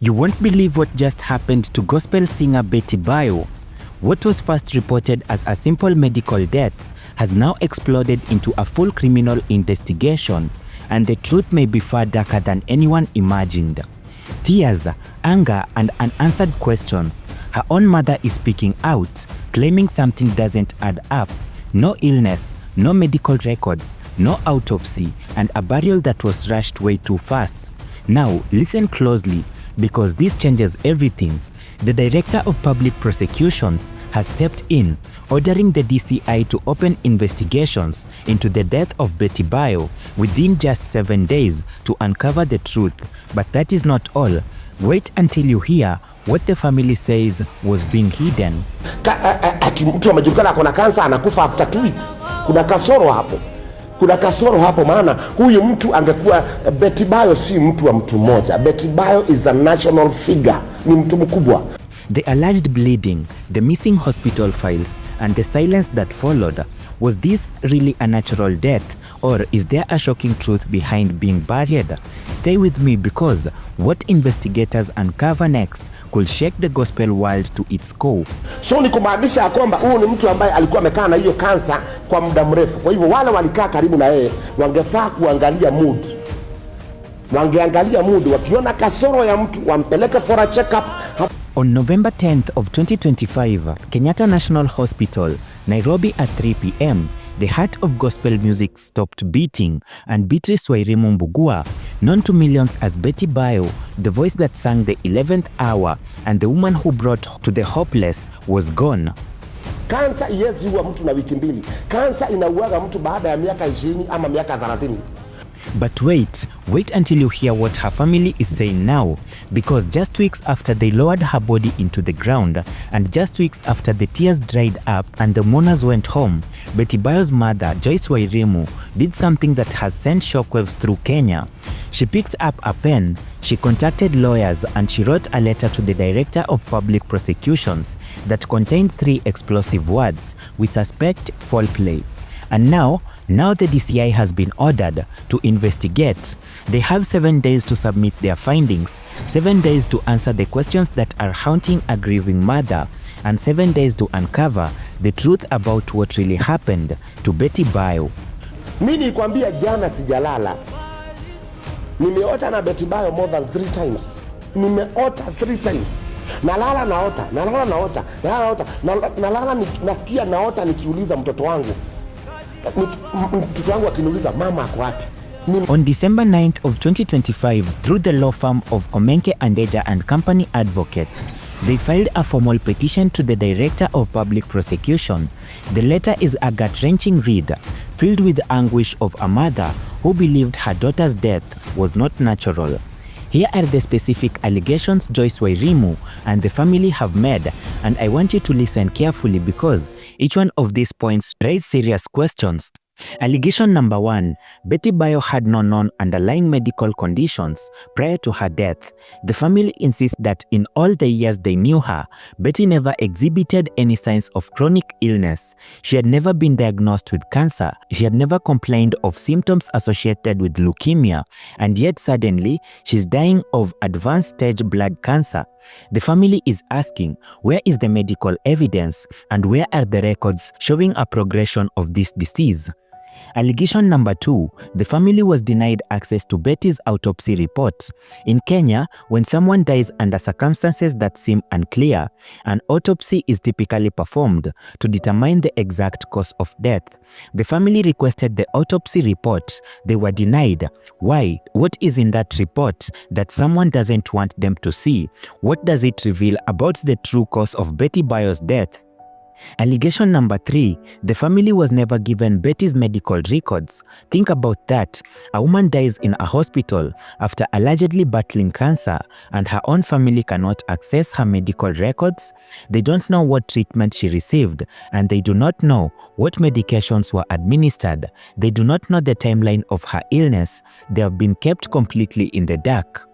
You won't believe what just happened to gospel singer Betty Bayo. What was first reported as a simple medical death has now exploded into a full criminal investigation, and the truth may be far darker than anyone imagined. Tears, anger, and unanswered questions. Her own mother is speaking out, claiming something doesn't add up. No illness, no medical records, no autopsy, and a burial that was rushed way too fast. Now, listen closely, because this changes everything. The Director of Public Prosecutions has stepped in, ordering the DCI to open investigations into the death of Betty Bayo within just 7 days to uncover the truth. But that is not all. Wait until you hear what the family says was being hidden. Ati mtu amejulikana akona kansa anakufa after 2 weeks. Kuna kasoro hapo. Kuna kasoro hapo, maana huyu mtu angekuwa Betty Bayo si mtu wa mtu mmoja. Betty Bayo is a national figure. Ni mtu mkubwa. The alleged bleeding, the missing hospital files, and the silence that followed. Was this really a natural death, or is there a shocking truth behind being buried? Stay with me, because what investigators uncover next could shake the gospel world to its core. So ni kumaanisha kwamba huyu ni mtu ambaye alikuwa amekaa na hiyo kansa kwa muda mrefu. Kwa hivyo wale walikaa karibu na yeye wangefaa kuangalia mood. Wangeangalia mood, wakiona kasoro ya mtu wampeleke for a check-up. On November 10th of 2025, Kenyatta National Hospital, Nairobi at 3 p.m., the heart of gospel music stopped beating, and Joyce Wairimu, known to millions as Betty Bayo, the voice that sang the 11th hour and the woman who brought to the hopeless, was gone. Kansa iwezi huwa mtu na wiki mbili. Kansa inauaga mtu baada ya miaka 20 ama miaka 30. But wait until you hear what her family is saying now, because just weeks after they lowered her body into the ground, and just weeks after the tears dried up and the mourners went home, Betty Bayo's mother, Joyce Wairimu, did something that has sent shockwaves through Kenya. She picked up a pen, she contacted lawyers, and she wrote a letter to the Director of Public Prosecutions that contained 3 explosive words: "We suspect foul play." And now the DCI has been ordered to investigate. They have 7 days to submit their findings, 7 days to answer the questions that are haunting a grieving mother, and 7 days to uncover the truth about what really happened to Betty Bayo. Mimi nilikwambia jana sijalala. Nimeota na Betty Bayo more than 3 times. Nimeota 3 times. Nalala naota, nasikia naota nikiuliza mtoto wangu. Mtoto wangu akiniuliza mama ako wapi? On December 9th of 2025, through the law firm of Omenke Andeja and Company Advocates, they filed a formal petition to the Director of Public Prosecution. The letter is a gut-wrenching read, filled with the anguish of a mother who believed her daughter's death was not natural. Here are the specific allegations Joyce Wairimu and the family have made, and I want you to listen carefully, because each one of these points raise serious questions. Allegation number 1, Betty Bayo had no known underlying medical conditions prior to her death. The family insists that in all the years they knew her, Betty never exhibited any signs of chronic illness. She had never been diagnosed with cancer. She had never complained of symptoms associated with leukemia, and yet suddenly she's dying of advanced stage blood cancer. The family is asking, where is the medical evidence, and where are the records showing a progression of this disease? Allegation number 2, the family was denied access to Betty's autopsy report. In Kenya, when someone dies under circumstances that seem unclear, an autopsy is typically performed to determine the exact cause of death. The family requested the autopsy report. They were denied. Why? What is in that report that someone doesn't want them to see? What does it reveal about the true cause of Betty Bayo's death? Allegation number 3, the family was never given Betty's medical records. Think about that. A woman dies in a hospital after allegedly battling cancer, and her own family cannot access her medical records. They don't know what treatment she received, and they do not know what medications were administered. They do not know the timeline of her illness. They have been kept completely in the dark.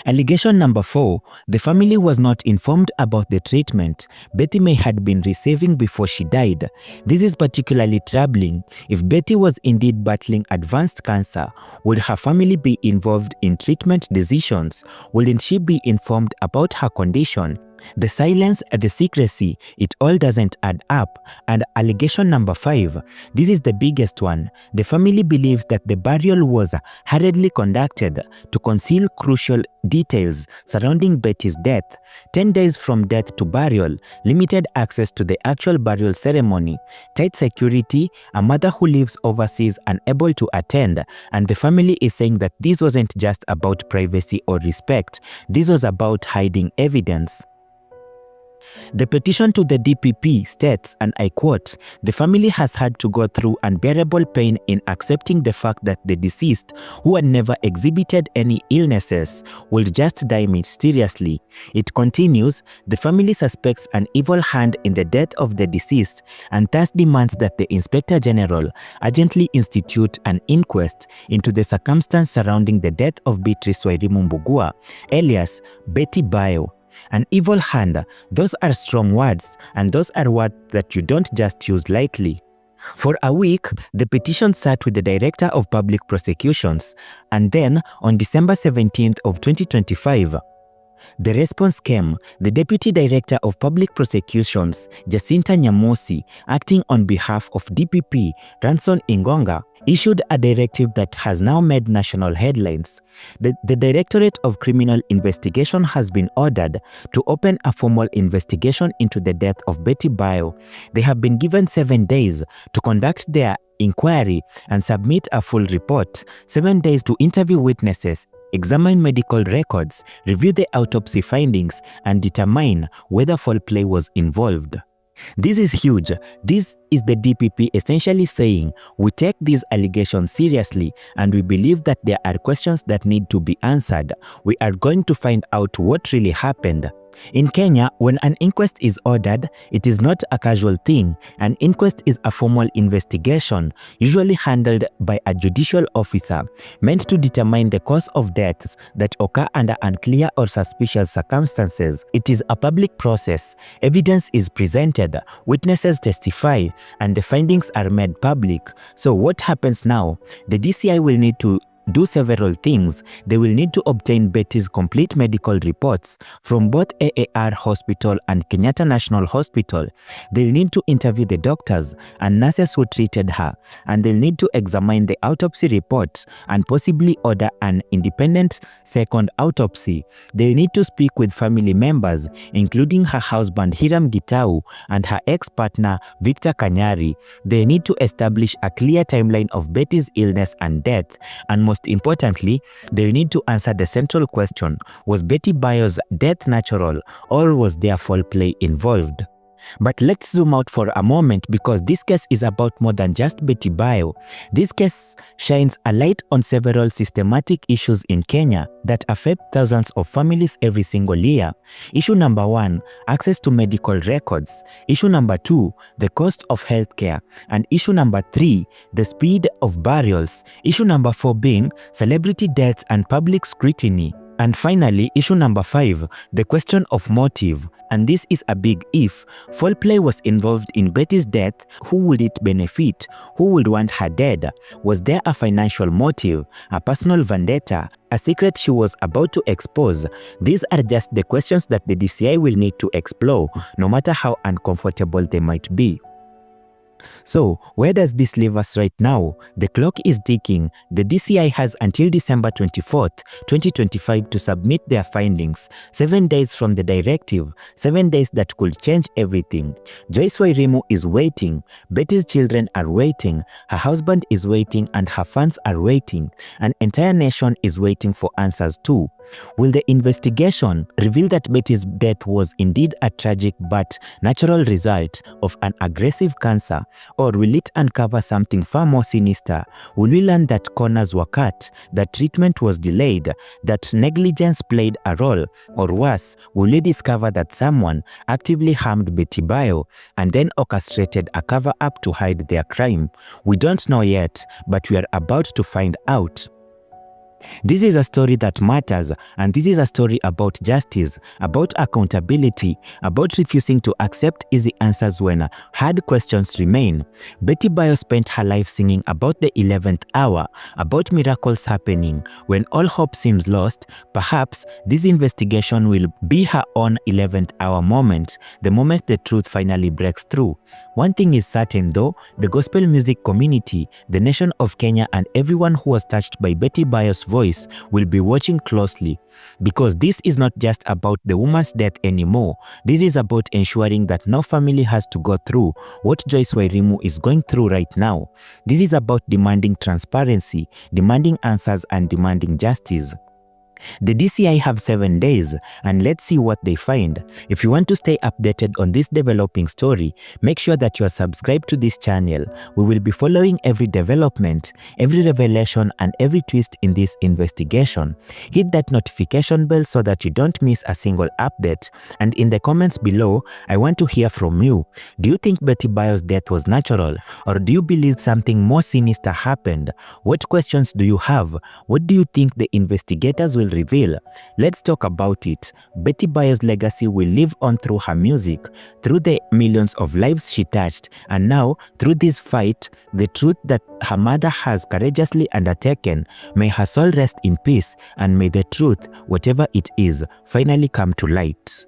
Allegation number 4, the family was not informed about the treatment Betty May had been receiving before she died. This is particularly troubling. If Betty was indeed battling advanced cancer, would her family be involved in treatment decisions? Wouldn't she be informed about her condition? The silence and the secrecy, it all doesn't add up. And allegation number 5, this is the biggest one. The family believes that the burial was hurriedly conducted to conceal crucial details surrounding Betty's death. 10 days from death to burial, limited access to the actual burial ceremony, tight security, a mother who lives overseas unable to attend, and the family is saying that this wasn't just about privacy or respect, this was about hiding evidence. The petition to the DPP states, and I quote, "The family has had to go through unbearable pain in accepting the fact that the deceased, who had never exhibited any illnesses, would just die mysteriously." It continues, "The family suspects an evil hand in the death of the deceased and thus demands that the Inspector General urgently institute an inquest into the circumstance surrounding the death of Joyce Wairimu, alias Betty Bayo." An evil hand, those are strong words, and those are words that you don't just use lightly. For a week, the petition sat with the Director of Public Prosecutions, and then on December 17th of 2025, the response came. The Deputy Director of Public Prosecutions, Jacinta Nyamosi, acting on behalf of DPP, Ranson Ingonga, issued a directive that has now made national headlines. The Directorate of Criminal Investigation has been ordered to open a formal investigation into the death of Betty Bayo. They have been given 7 days to conduct their inquiry and submit a full report, 7 days to interview witnesses, examine medical records, review the autopsy findings, and determine whether foul play was involved. This is huge. This is the DPP essentially saying, we take these allegations seriously and we believe that there are questions that need to be answered. We are going to find out what really happened. In Kenya, when an inquest is ordered, it is not a casual thing. An inquest is a formal investigation, usually handled by a judicial officer, meant to determine the cause of deaths that occur under unclear or suspicious circumstances. It is a public process. Evidence is presented, witnesses testify, and the findings are made public. So what happens now? The DCI will need to do several things. They will need to obtain Betty's complete medical reports from both AAR Hospital and Kenyatta National Hospital. They'll need to interview the doctors and nurses who treated her, and they'll need to examine the autopsy report and possibly order an independent second autopsy. They'll need to speak with family members, including her husband Hiram Gitau and her ex-partner Victor Kanyari. They need to establish a clear timeline of Betty's illness and death, and most importantly, they need to answer the central question: was Betty Bayo's death natural, or was there foul play involved? But let's zoom out for a moment, because this case is about more than just Betty Bayo. This case shines a light on several systematic issues in Kenya that affect thousands of families every single year. Issue number 1, access to medical records. Issue number 2, the cost of healthcare. And issue number 3, the speed of burials. Issue number 4 being celebrity deaths and public scrutiny. And finally, issue number 5, the question of motive. And this is a big if. Foul play was involved in Betty's death. Who would it benefit? Who would want her dead? Was there a financial motive, a personal vendetta, a secret she was about to expose? These are just the questions that the DCI will need to explore, no matter how uncomfortable they might be. So, where does this leave us right now? The clock is ticking. The DCI has until December 24th, 2025 to submit their findings. 7 days from the directive, 7 days that could change everything. Joyce Wairimu is waiting. Betty's children are waiting. Her husband is waiting, and her fans are waiting. An entire nation is waiting for answers too. Will the investigation reveal that Betty's death was indeed a tragic but natural result of an aggressive cancer? Or will it uncover something far more sinister? Will we learn that corners were cut, that treatment was delayed, that negligence played a role? Or worse, will we discover that someone actively harmed Betty Bayo and then orchestrated a cover-up to hide their crime? We don't know yet, but we are about to find out. This is a story that matters, and this is a story about justice, about accountability, about refusing to accept easy answers when hard questions remain. Betty Bayo spent her life singing about the 11th hour, about miracles happening. When all hope seems lost, perhaps this investigation will be her own 11th hour moment, the moment the truth finally breaks through. One thing is certain though, the gospel music community, the nation of Kenya, and everyone who was touched by Betty Bayo's voice will be watching closely, because this is not just about the woman's death anymore. This is about ensuring that no family has to go through what Joyce Wairimu is going through right now. This is about demanding transparency, demanding answers, and demanding justice. The DCI have 7 days, and let's see what they find. If you want to stay updated on this developing story, make sure that you are subscribed to this channel. We will be following every development, every revelation, and every twist in this investigation. Hit that notification bell so that you don't miss a single update. And in the comments below, I want to hear from you. Do you think Betty Bayo's death was natural, or do you believe something more sinister happened? What questions do you have? What do you think the investigators will reveal? Let's talk about it. Betty Bayo's legacy will live on through her music, through the millions of lives she touched, and now through this fight, the truth that her mother has courageously undertaken. May her soul rest in peace, and may the truth, whatever it is, finally come to light.